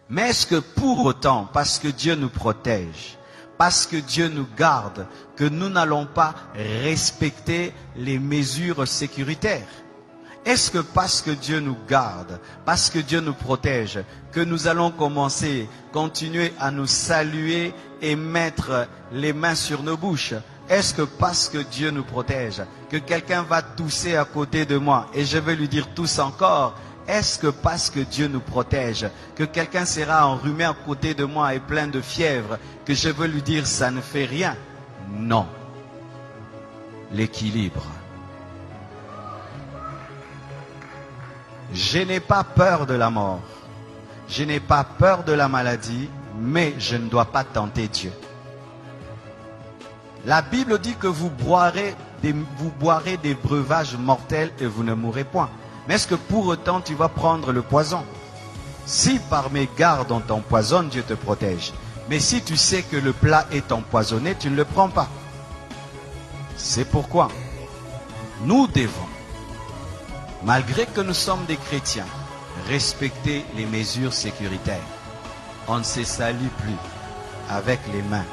Mais est-ce que pour autant, parce que Dieu nous protège, parce que Dieu nous garde, que nous n'allons pas respecter les mesures sécuritaires? Est-ce que parce que Dieu nous garde, parce que Dieu nous protège, que nous allons continuer à nous saluer et mettre les mains sur nos bouches? Est-ce que parce que Dieu nous protège, que quelqu'un va tousser à côté de moi et je vais lui dire tousse encore? Est-ce que parce que Dieu nous protège, que quelqu'un sera enrhumé à côté de moi et plein de fièvre, que je veux lui dire ça ne fait rien? Non. L'équilibre. Je n'ai pas peur de la mort. Je n'ai pas peur de la maladie, mais je ne dois pas tenter Dieu. La Bible dit que vous boirez des breuvages mortels et vous ne mourrez point. Mais est-ce que pour autant tu vas prendre le poison? Si par mes gardes on t'empoisonne, Dieu te protège. Mais si tu sais que le plat est empoisonné, tu ne le prends pas. C'est pourquoi nous devons, malgré que nous sommes des chrétiens, respecter les mesures sécuritaires. On ne se salue plus avec les mains.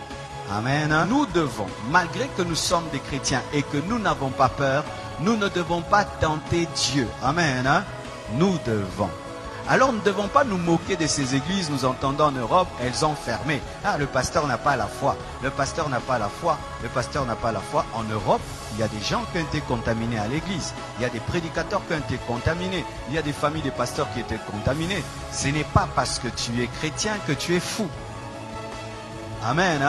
Amen. Nous devons, malgré que nous sommes des chrétiens et que nous n'avons pas peur, nous ne devons pas tenter Dieu. Amen. Nous devons. Alors nous ne devons pas nous moquer de ces églises. Nous entendons en Europe, elles ont fermé. Ah, le pasteur n'a pas la foi. Le pasteur n'a pas la foi. Le pasteur n'a pas la foi. En Europe, il y a des gens qui ont été contaminés à l'église. Il y a des prédicateurs qui ont été contaminés. Il y a des familles de pasteurs qui ont été contaminées. Ce n'est pas parce que tu es chrétien que tu es fou. Amen.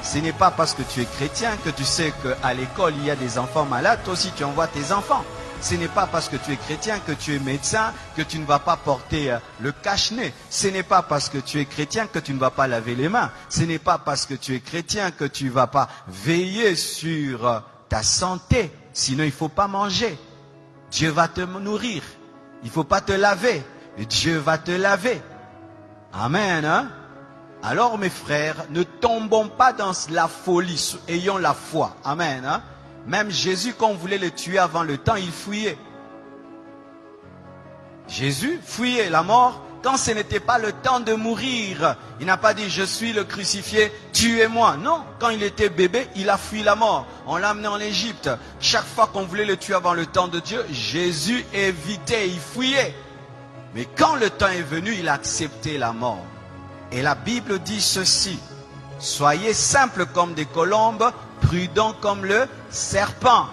Ce n'est pas parce que tu es chrétien que tu sais qu'à l'école, il y a des enfants malades. Toi aussi, tu envoies tes enfants. Ce n'est pas parce que tu es chrétien, que tu es médecin, que tu ne vas pas porter le cache-nez. Ce n'est pas parce que tu es chrétien que tu ne vas pas laver les mains. Ce n'est pas parce que tu es chrétien que tu ne vas pas veiller sur ta santé. Sinon, il ne faut pas manger. Dieu va te nourrir. Il ne faut pas te laver. Dieu va te laver. Amen. Alors, mes frères, ne tombons pas dans la folie. Ayons la foi. Amen. Même Jésus, quand on voulait le tuer avant le temps, il fuyait. Jésus fuyait la mort quand ce n'était pas le temps de mourir. Il n'a pas dit, je suis le crucifié, tuez-moi. Non, quand il était bébé, il a fui la mort. On l'a amené en Égypte. Chaque fois qu'on voulait le tuer avant le temps de Dieu, Jésus évitait, il fuyait. Mais quand le temps est venu, il a accepté la mort. Et la Bible dit ceci, soyez simples comme des colombes, prudent comme le serpent.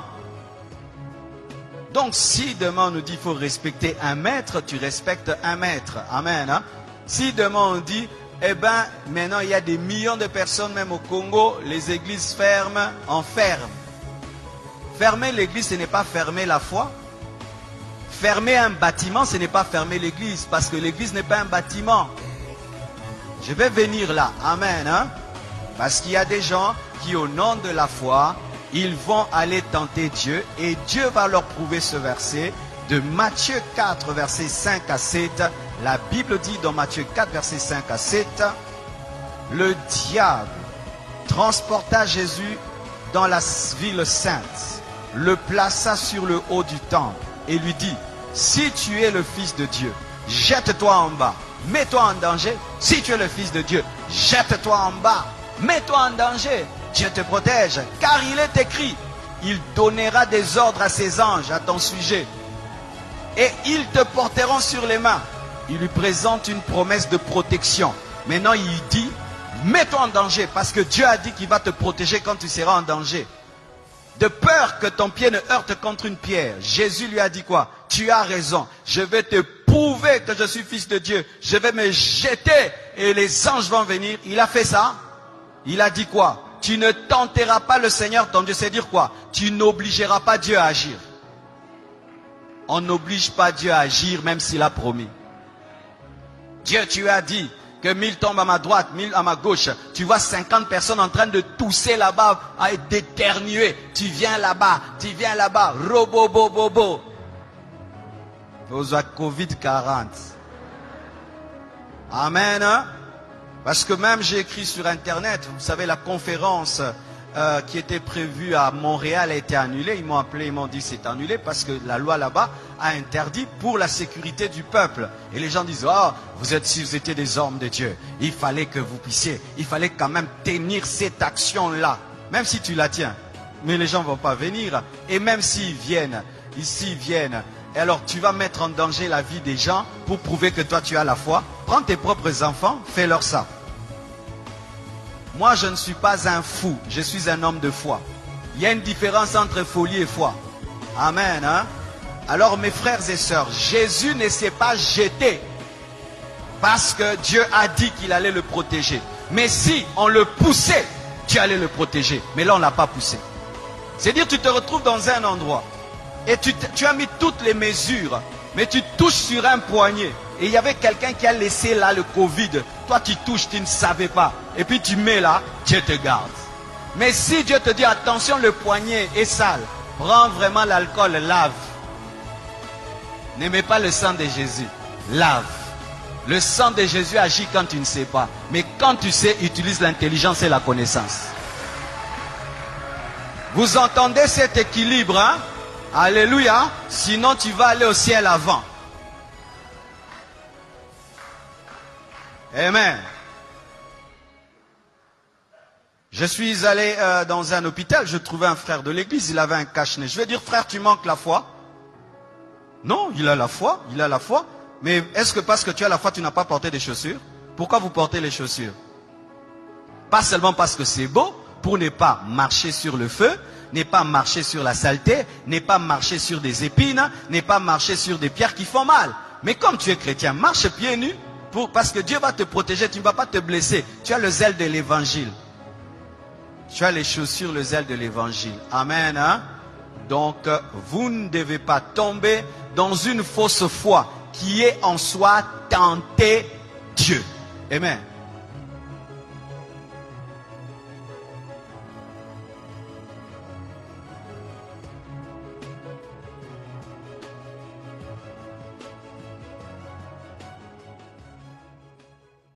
Donc si demain on nous dit qu'il faut respecter un maître, tu respectes un maître. Amen. Si demain on dit, eh bien maintenant il y a des millions de personnes, même au Congo, les églises ferment, on ferme. Fermer l'église, ce n'est pas fermer la foi. Fermer un bâtiment, ce n'est pas fermer l'église, parce que l'église n'est pas un bâtiment. Je vais venir là. Amen. Parce qu'il y a des gens qui, au nom de la foi, ils vont aller tenter Dieu et Dieu va leur prouver ce verset de Matthieu 4, versets 5 à 7. La Bible dit dans Matthieu 4, versets 5 à 7, le diable transporta Jésus dans la ville sainte, le plaça sur le haut du temple et lui dit, si tu es le Fils de Dieu, jette-toi en bas, mets-toi en danger. Si tu es le Fils de Dieu, jette-toi en bas. Mets-toi en danger, Dieu te protège, car il est écrit, il donnera des ordres à ses anges à ton sujet, et ils te porteront sur les mains. Il lui présente une promesse de protection. Maintenant il dit, mets-toi en danger, parce que Dieu a dit qu'il va te protéger quand tu seras en danger. De peur que ton pied ne heurte contre une pierre. Jésus lui a dit quoi? Tu as raison, je vais te prouver que je suis Fils de Dieu, je vais me jeter et les anges vont venir. Il a fait ça. Il a dit quoi? Tu ne tenteras pas le Seigneur ton Dieu. C'est dire quoi? Tu n'obligeras pas Dieu à agir. On n'oblige pas Dieu à agir même s'il a promis. Dieu, tu as dit que 1000 tombent à ma droite, 1000 à ma gauche. Tu vois 50 personnes en train de tousser là-bas, à d'éternuer. Tu viens là-bas, robo-bo-bo-bo. Vous avez Covid-40. Amen. Parce que même j'ai écrit sur internet, vous savez la conférence qui était prévu à Montréal a été annulé. Ils m'ont appelé, ils m'ont dit c'est annulé parce que la loi là-bas a interdit pour la sécurité du peuple. Et les gens disent, oh, si vous étiez des hommes de Dieu, il fallait que vous puissiez, il fallait quand même tenir cette action-là. Même si tu la tiens. Mais les gens ne vont pas venir. Et même s'ils viennent, ici ils viennent, et alors tu vas mettre en danger la vie des gens pour prouver que toi tu as la foi. Prends tes propres enfants, fais-leur ça. Moi je ne suis pas un fou, je suis un homme de foi. Il y a une différence entre folie et foi. Amen. Hein? Alors mes frères et sœurs, Jésus ne s'est pas jeté parce que Dieu a dit qu'il allait le protéger. Mais si on le poussait, Dieu allait le protéger. Mais là on ne l'a pas poussé. C'est-à-dire tu te retrouves dans un endroit et tu as mis toutes les mesures, mais tu touches sur un poignet. Et il y avait quelqu'un qui a laissé là le Covid. Toi tu touches, tu ne savais pas. Et puis tu mets là, Dieu te garde. Mais si Dieu te dit attention, le poignet est sale, prends vraiment l'alcool, lave. N'aimez pas le sang de Jésus, lave. Le sang de Jésus agit quand tu ne sais pas. Mais quand tu sais, utilise l'intelligence et la connaissance. Vous entendez cet équilibre, hein? Alléluia. Sinon tu vas aller au ciel avant. Amen. Je suis allé dans un hôpital, je trouvais un frère de l'église, il avait un cache-nez. Je vais dire, frère, tu manques la foi? Non, il a la foi, il a la foi. Mais est-ce que parce que tu as la foi, tu n'as pas porté des chaussures? Pourquoi vous portez les chaussures? Pas seulement parce que c'est beau, pour ne pas marcher sur le feu, ne pas marcher sur la saleté, ne pas marcher sur des épines, ne pas marcher sur des pierres qui font mal. Mais comme tu es chrétien, marche pieds nus, parce que Dieu va te protéger, tu ne vas pas te blesser. Tu as le zèle de l'évangile. Tu as les chaussures, le zèle de l'évangile. Amen. Hein? Donc, vous ne devez pas tomber dans une fausse foi qui est en soi tenter Dieu. Amen.